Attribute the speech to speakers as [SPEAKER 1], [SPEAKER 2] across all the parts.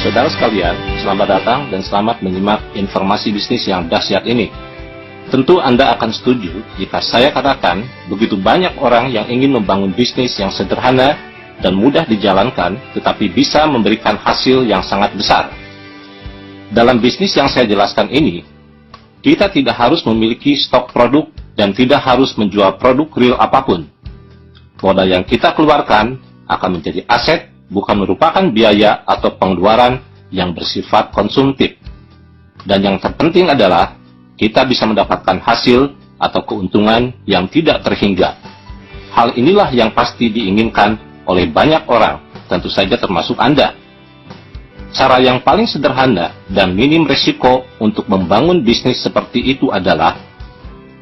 [SPEAKER 1] Saudara sekalian, selamat datang dan selamat menyimak informasi bisnis yang dahsyat ini. Tentu Anda akan setuju jika saya katakan begitu banyak orang yang ingin membangun bisnis yang sederhana dan mudah dijalankan, tetapi bisa memberikan hasil yang sangat besar. Dalam bisnis yang saya jelaskan ini, kita tidak harus memiliki stok produk dan tidak harus menjual produk real apapun. Modal yang kita keluarkan akan menjadi aset, bukan merupakan biaya atau pengeluaran yang bersifat konsumtif. Dan yang terpenting adalah kita bisa mendapatkan hasil atau keuntungan yang tidak terhingga. Hal inilah yang pasti diinginkan oleh banyak orang, tentu saja termasuk Anda. Cara yang paling sederhana dan minim risiko untuk membangun bisnis seperti itu adalah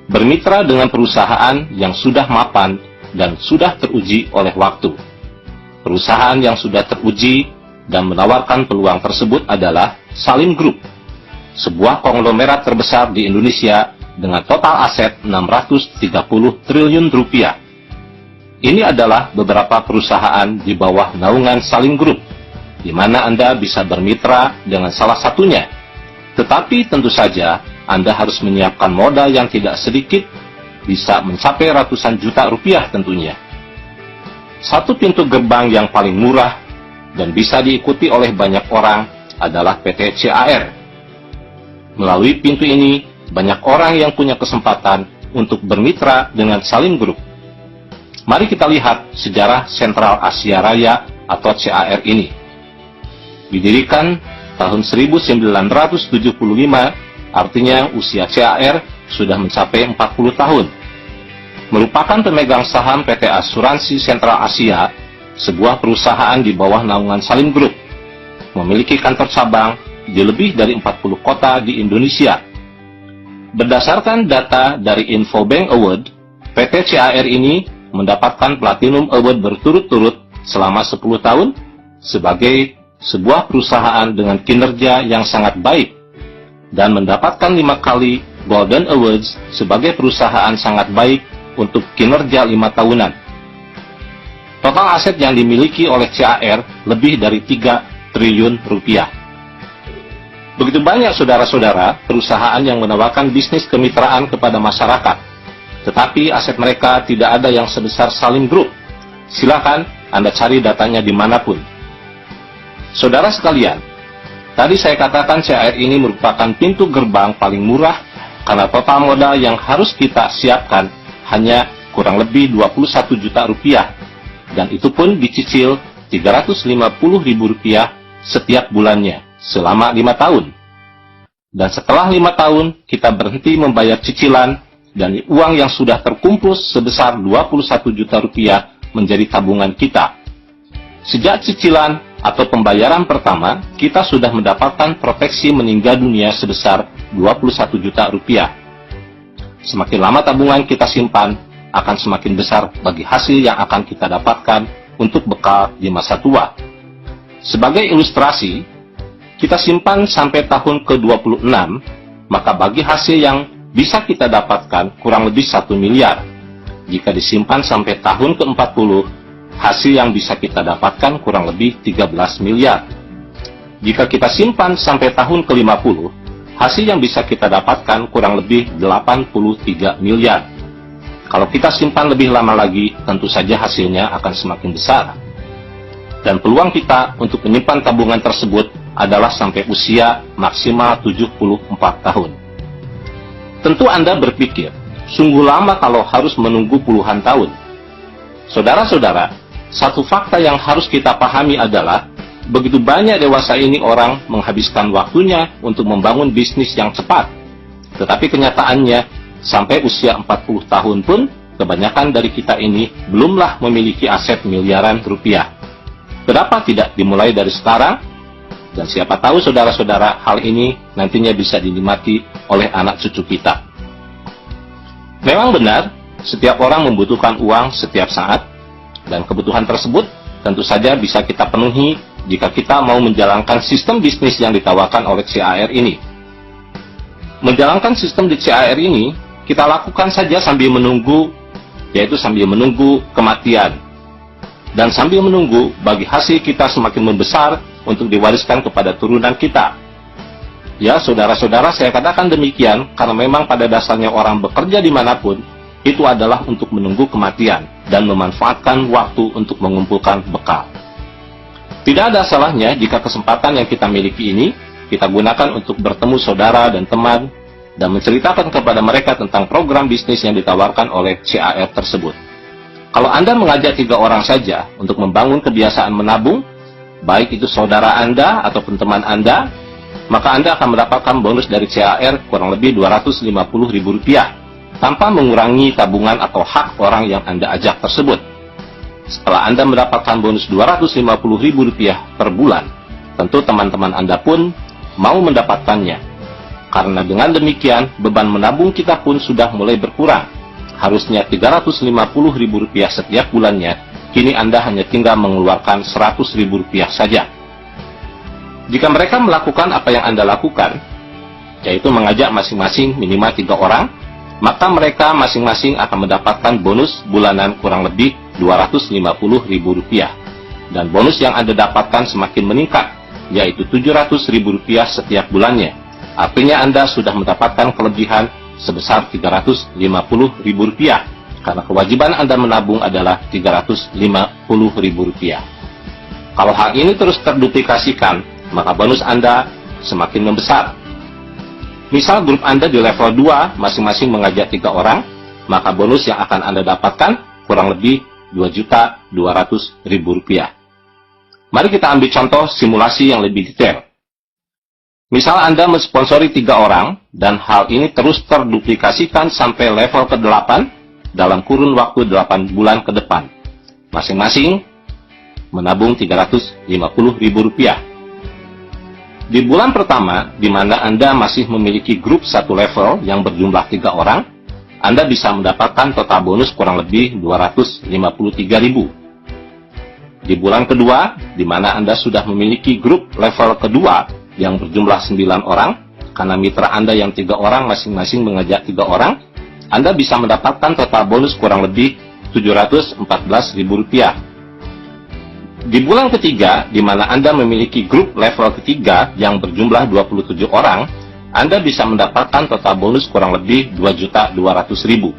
[SPEAKER 1] bermitra dengan perusahaan yang sudah mapan dan sudah teruji oleh waktu. Perusahaan yang sudah teruji dan menawarkan peluang tersebut adalah Salim Group, sebuah konglomerat terbesar di Indonesia dengan total aset 630 triliun rupiah. Ini adalah beberapa perusahaan di bawah naungan Salim Group, di mana Anda bisa bermitra dengan salah satunya. Tetapi tentu saja Anda harus menyiapkan modal yang tidak sedikit, bisa mencapai ratusan juta rupiah tentunya. Satu pintu gerbang yang paling murah dan bisa diikuti oleh banyak orang adalah PT CAR. Melalui pintu ini, banyak orang yang punya kesempatan untuk bermitra dengan Salim Group. Mari kita lihat sejarah Sentral Asia Raya atau CAR ini. Didirikan tahun 1975, artinya usia CAR sudah mencapai 40 tahun. Merupakan pemegang saham PT Asuransi Sentral Asia, sebuah perusahaan di bawah naungan Salim Group, memiliki kantor cabang di lebih dari 40 kota di Indonesia. Berdasarkan data dari Infobank Award, PT CAR ini mendapatkan Platinum Award berturut-turut selama 10 tahun sebagai sebuah perusahaan dengan kinerja yang sangat baik dan mendapatkan 5 kali Golden Awards sebagai perusahaan sangat baik untuk kinerja 5 tahunan. Total aset yang dimiliki oleh CAR lebih dari 3 triliun rupiah. Begitu banyak saudara-saudara perusahaan yang menawarkan bisnis kemitraan kepada masyarakat, tetapi aset mereka tidak ada yang sebesar Salim Group. Silakan Anda cari datanya dimanapun. Saudara sekalian, tadi saya katakan CAR ini merupakan pintu gerbang paling murah karena total modal yang harus kita siapkan hanya kurang lebih 21 juta rupiah, dan itu pun dicicil 350 ribu rupiah setiap bulannya selama 5 tahun. Dan setelah 5 tahun kita berhenti membayar cicilan dan uang yang sudah terkumpul sebesar 21 juta rupiah menjadi tabungan kita. Sejak cicilan atau pembayaran pertama, kita sudah mendapatkan proteksi meninggal dunia sebesar 21 juta rupiah. Semakin lama tabungan kita simpan, akan semakin besar bagi hasil yang akan kita dapatkan untuk bekal di masa tua. Sebagai ilustrasi, kita simpan sampai tahun ke-26, maka bagi hasil yang bisa kita dapatkan kurang lebih 1 miliar. Jika disimpan sampai tahun ke-40, hasil yang bisa kita dapatkan kurang lebih 13 miliar. Jika kita simpan sampai tahun ke-50, hasil yang bisa kita dapatkan kurang lebih 83 miliar. Kalau kita simpan lebih lama lagi, tentu saja hasilnya akan semakin besar. Dan peluang kita untuk menyimpan tabungan tersebut adalah sampai usia maksimal 74 tahun. Tentu Anda berpikir, sungguh lama kalau harus menunggu puluhan tahun. Saudara-saudara, satu fakta yang harus kita pahami adalah begitu banyak dewasa ini orang menghabiskan waktunya untuk membangun bisnis yang cepat. Tetapi kenyataannya, sampai usia 40 tahun pun, kebanyakan dari kita ini belumlah memiliki aset miliaran rupiah. Kenapa tidak dimulai dari sekarang? Dan siapa tahu saudara-saudara, hal ini nantinya bisa dinikmati oleh anak cucu kita. Memang benar, setiap orang membutuhkan uang setiap saat, dan kebutuhan tersebut tentu saja bisa kita penuhi jika kita mau menjalankan sistem bisnis yang ditawarkan oleh CAR ini. Menjalankan sistem di CAR ini, kita lakukan saja sambil menunggu, yaitu sambil menunggu kematian. Dan sambil menunggu, bagi hasil kita semakin membesar untuk diwariskan kepada turunan kita. Ya, saudara-saudara, saya katakan demikian karena memang pada dasarnya orang bekerja dimanapun, itu adalah untuk menunggu kematian dan memanfaatkan waktu untuk mengumpulkan bekal. Tidak ada salahnya jika kesempatan yang kita miliki ini kita gunakan untuk bertemu saudara dan teman dan menceritakan kepada mereka tentang program bisnis yang ditawarkan oleh CAR tersebut. Kalau Anda mengajak 3 orang saja untuk membangun kebiasaan menabung, baik itu saudara Anda ataupun teman Anda, maka Anda akan mendapatkan bonus dari CAR kurang lebih Rp250.000 tanpa mengurangi tabungan atau hak orang yang Anda ajak tersebut. Setelah Anda mendapatkan bonus Rp250.000 per bulan, tentu teman-teman Anda pun mau mendapatkannya. Karena dengan demikian, beban menabung kita pun sudah mulai berkurang. Harusnya Rp350.000 setiap bulannya, kini Anda hanya tinggal mengeluarkan Rp100.000 saja. Jika mereka melakukan apa yang Anda lakukan, yaitu mengajak masing-masing minimal 3 orang, maka mereka masing-masing akan mendapatkan bonus bulanan kurang lebih Rp250.000. Dan bonus yang Anda dapatkan semakin meningkat, yaitu Rp700.000 setiap bulannya. Artinya Anda sudah mendapatkan kelebihan sebesar Rp350.000, karena kewajiban Anda menabung adalah Rp350.000. Kalau hal ini terus terduplikasikan, maka bonus Anda semakin membesar. Misal grup Anda di level 2 masing-masing mengajak 3 orang, maka bonus yang akan Anda dapatkan kurang lebih Rp2.200.000. Mari kita ambil contoh simulasi yang lebih detail. Misal Anda mensponsori 3 orang, dan hal ini terus terduplikasikan sampai level ke-8 dalam kurun waktu 8 bulan ke depan. Masing-masing menabung Rp350.000. Di bulan pertama, di mana Anda masih memiliki grup satu level yang berjumlah 3 orang, Anda bisa mendapatkan total bonus kurang lebih Rp253.000. Di bulan kedua, di mana Anda sudah memiliki grup level kedua yang berjumlah 9 orang, karena mitra Anda yang 3 orang masing-masing mengajak 3 orang, Anda bisa mendapatkan total bonus kurang lebih Rp714.000. Di bulan ketiga, di mana Anda memiliki grup level ketiga yang berjumlah 27 orang, Anda bisa mendapatkan total bonus kurang lebih Rp2.200.000.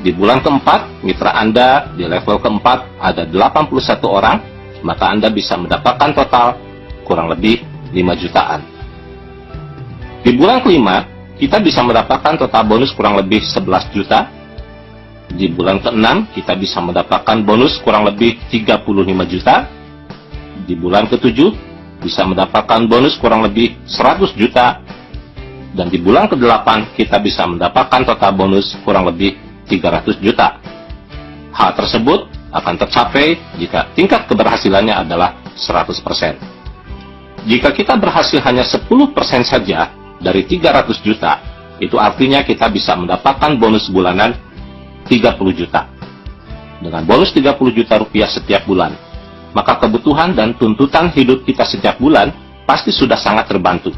[SPEAKER 1] Di bulan keempat, mitra Anda di level keempat ada 81 orang, maka Anda bisa mendapatkan total kurang lebih 5 jutaan. Di bulan kelima, kita bisa mendapatkan total bonus kurang lebih 11 juta. Di bulan ke-6, kita bisa mendapatkan bonus kurang lebih 35 juta. Di bulan ke-7, bisa mendapatkan bonus kurang lebih 100 juta. Dan di bulan ke-8, kita bisa mendapatkan total bonus kurang lebih 300 juta. Hal tersebut akan tercapai jika tingkat keberhasilannya adalah 100%. Jika kita berhasil hanya 10% saja dari 300 juta, itu artinya kita bisa mendapatkan bonus bulanan 30 juta. Dengan bonus 30 juta rupiah setiap bulan, maka kebutuhan dan tuntutan hidup kita setiap bulan pasti sudah sangat terbantu.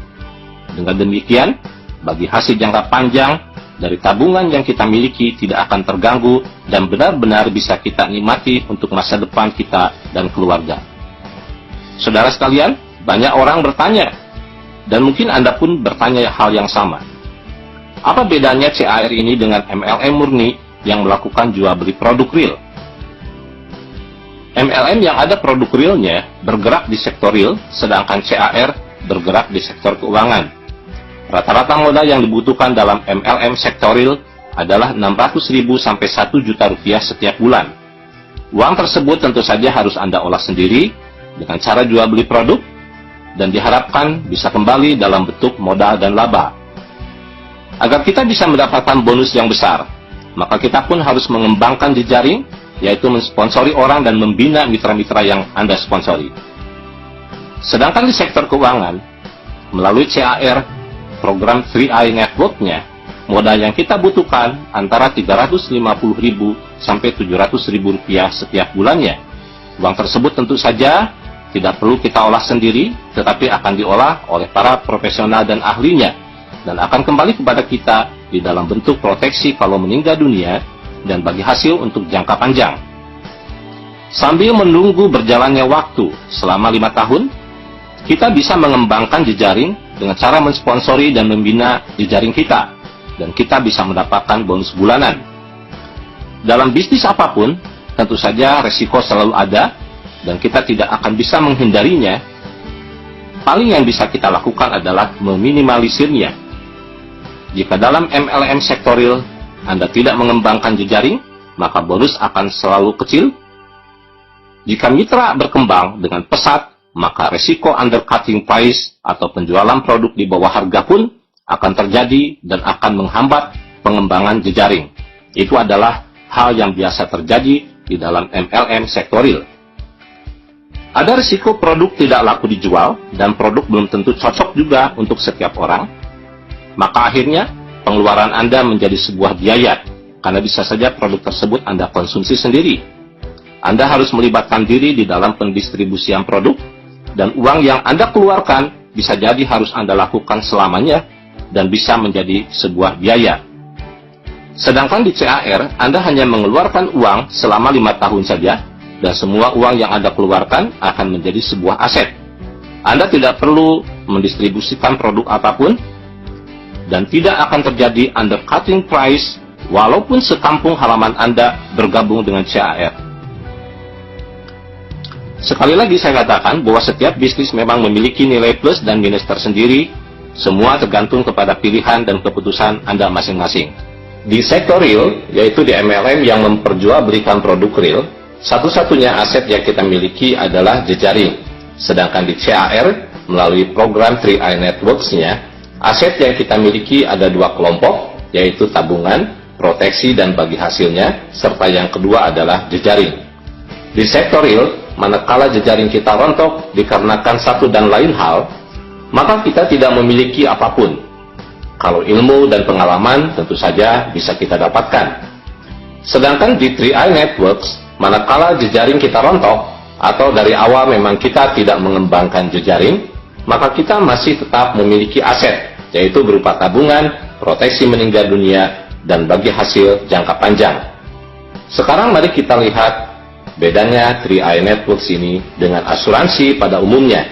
[SPEAKER 1] Dengan demikian, bagi hasil jangka panjang dari tabungan yang kita miliki tidak akan terganggu dan benar-benar bisa kita nikmati untuk masa depan kita dan keluarga. Saudara sekalian, banyak orang bertanya, dan mungkin Anda pun bertanya hal yang sama. Apa bedanya CAR ini dengan MLM murni yang melakukan jual beli produk real? MLM yang ada produk realnya bergerak di sektor real, sedangkan CAR bergerak di sektor keuangan. Rata-rata modal yang dibutuhkan dalam MLM sektor real adalah Rp600.000 sampai Rp1 juta setiap bulan. Uang tersebut tentu saja harus Anda olah sendiri dengan cara jual beli produk, dan diharapkan bisa kembali dalam bentuk modal dan laba. Agar kita bisa mendapatkan bonus yang besar, maka kita pun harus mengembangkan jejaring, yaitu mensponsori orang dan membina mitra-mitra yang Anda sponsori. Sedangkan di sektor keuangan, melalui CAR, program 3i Network-nya, modal yang kita butuhkan antara Rp350.000 sampai Rp700.000 setiap bulannya. Uang tersebut tentu saja tidak perlu kita olah sendiri, tetapi akan diolah oleh para profesional dan ahlinya, dan akan kembali kepada kita di dalam bentuk proteksi kalau meninggal dunia, dan bagi hasil untuk jangka panjang. Sambil menunggu berjalannya waktu selama 5 tahun, kita bisa mengembangkan jejaring dengan cara mensponsori dan membina jejaring kita, dan kita bisa mendapatkan bonus bulanan. Dalam bisnis apapun, tentu saja resiko selalu ada, dan kita tidak akan bisa menghindarinya. Paling yang bisa kita lakukan adalah meminimalisirnya. Jika dalam MLM sektoril Anda tidak mengembangkan jejaring, maka bonus akan selalu kecil. Jika mitra berkembang dengan pesat, maka resiko undercutting price atau penjualan produk di bawah harga pun akan terjadi dan akan menghambat pengembangan jejaring. Itu adalah hal yang biasa terjadi di dalam MLM sektoril. Ada risiko produk tidak laku dijual dan produk belum tentu cocok juga untuk setiap orang. Maka akhirnya pengeluaran Anda menjadi sebuah biaya, karena bisa saja produk tersebut Anda konsumsi sendiri. Anda harus melibatkan diri di dalam pendistribusian produk, dan uang yang Anda keluarkan bisa jadi harus Anda lakukan selamanya dan bisa menjadi sebuah biaya. Sedangkan di CAR, Anda hanya mengeluarkan uang selama 5 tahun saja, dan semua uang yang Anda keluarkan akan menjadi sebuah aset. Anda tidak perlu mendistribusikan produk apapun, dan tidak akan terjadi undercutting price walaupun sekampung halaman Anda bergabung dengan CAR. Sekali lagi saya katakan bahwa setiap bisnis memang memiliki nilai plus dan minus tersendiri, semua tergantung kepada pilihan dan keputusan Anda masing-masing. Di sektor real, yaitu di MLM yang memperjualbelikan produk real, satu-satunya aset yang kita miliki adalah jejaring. Sedangkan di CAR, melalui program 3i Networks-nya, aset yang kita miliki ada 2 kelompok, yaitu tabungan, proteksi, dan bagi hasilnya, serta yang kedua adalah jejaring. Di sektor real, manakala jejaring kita rontok dikarenakan satu dan lain hal, maka kita tidak memiliki apapun. Kalau ilmu dan pengalaman tentu saja bisa kita dapatkan. Sedangkan di 3i Networks, manakala jejaring kita rontok, atau dari awal memang kita tidak mengembangkan jejaring, maka kita masih tetap memiliki aset, yaitu berupa tabungan, proteksi meninggal dunia, dan bagi hasil jangka panjang. Sekarang mari kita lihat bedanya 3i Networks ini dengan asuransi pada umumnya.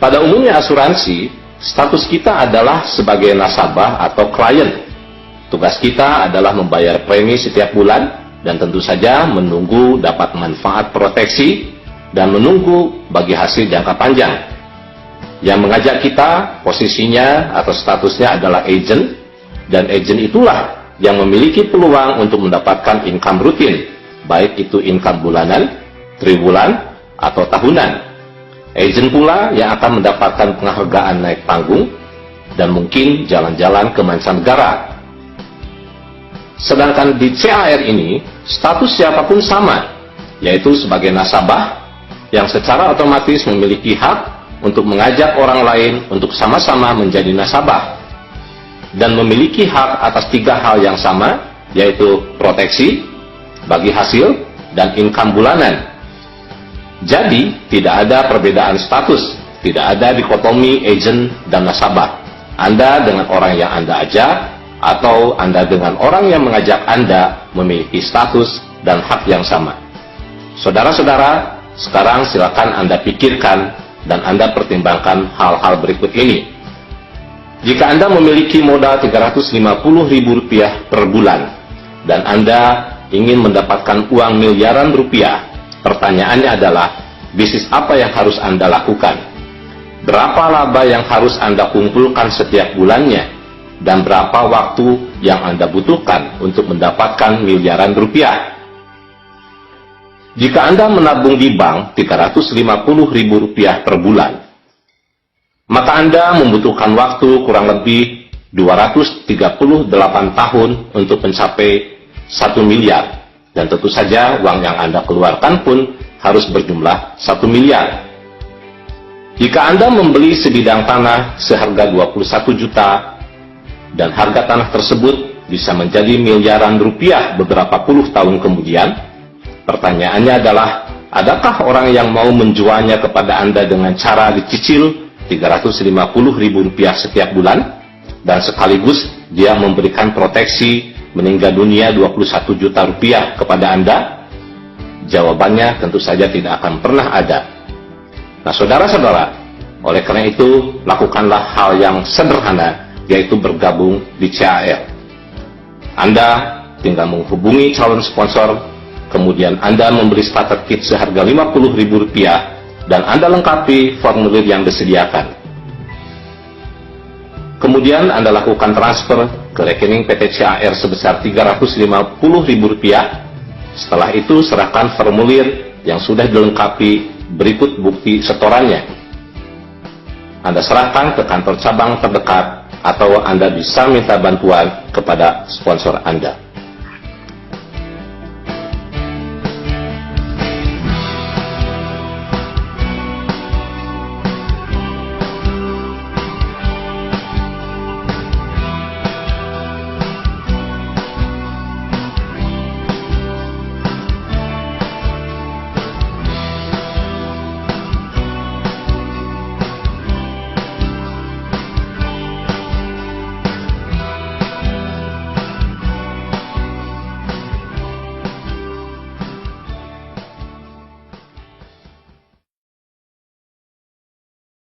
[SPEAKER 1] Pada umumnya asuransi, status kita adalah sebagai nasabah atau klien. Tugas kita adalah membayar premi setiap bulan dan tentu saja menunggu dapat manfaat proteksi dan menunggu bagi hasil jangka panjang. Yang mengajak kita posisinya atau statusnya adalah agent, dan agent itulah yang memiliki peluang untuk mendapatkan income rutin, baik itu income bulanan, triwulan, atau tahunan. Agent pula yang akan mendapatkan penghargaan naik panggung dan mungkin jalan-jalan ke mancanegara. Sedangkan di CAR ini, status siapapun sama, yaitu sebagai nasabah yang secara otomatis memiliki hak untuk mengajak orang lain untuk sama-sama menjadi nasabah dan memiliki hak atas 3 hal yang sama, yaitu proteksi, bagi hasil, dan income bulanan. Jadi, tidak ada perbedaan status, tidak ada dikotomi agent dan nasabah. Anda dengan orang yang Anda ajak, atau Anda dengan orang yang mengajak Anda memiliki status dan hak yang sama. Saudara-saudara, sekarang silakan Anda pikirkan dan Anda pertimbangkan hal-hal berikut ini. Jika Anda memiliki modal Rp350.000 per bulan, dan Anda ingin mendapatkan uang miliaran rupiah, pertanyaannya adalah, bisnis apa yang harus Anda lakukan? Berapa laba yang harus Anda kumpulkan setiap bulannya? Dan berapa waktu yang Anda butuhkan untuk mendapatkan miliaran rupiah? Jika Anda menabung di bank Rp350.000 per bulan, maka Anda membutuhkan waktu kurang lebih 238 tahun untuk mencapai 1 miliar. Dan tentu saja uang yang Anda keluarkan pun harus berjumlah 1 miliar. Jika Anda membeli sebidang tanah seharga 21 juta, dan harga tanah tersebut bisa menjadi miliaran rupiah beberapa puluh tahun kemudian, pertanyaannya adalah, adakah orang yang mau menjualnya kepada Anda dengan cara dicicil Rp350.000 setiap bulan, dan sekaligus dia memberikan proteksi meninggal dunia 21 juta rupiah kepada Anda? Jawabannya tentu saja tidak akan pernah ada. Nah, saudara-saudara, oleh karena itu, lakukanlah hal yang sederhana, yaitu bergabung di CAR. Anda tinggal menghubungi calon sponsor, kemudian Anda membeli starter kit seharga Rp50.000, dan Anda lengkapi formulir yang disediakan. Kemudian Anda lakukan transfer ke rekening PT CAR sebesar Rp350.000. Setelah itu, serahkan formulir yang sudah dilengkapi berikut bukti setorannya. Anda serahkan ke kantor cabang terdekat, atau Anda bisa minta bantuan kepada sponsor Anda.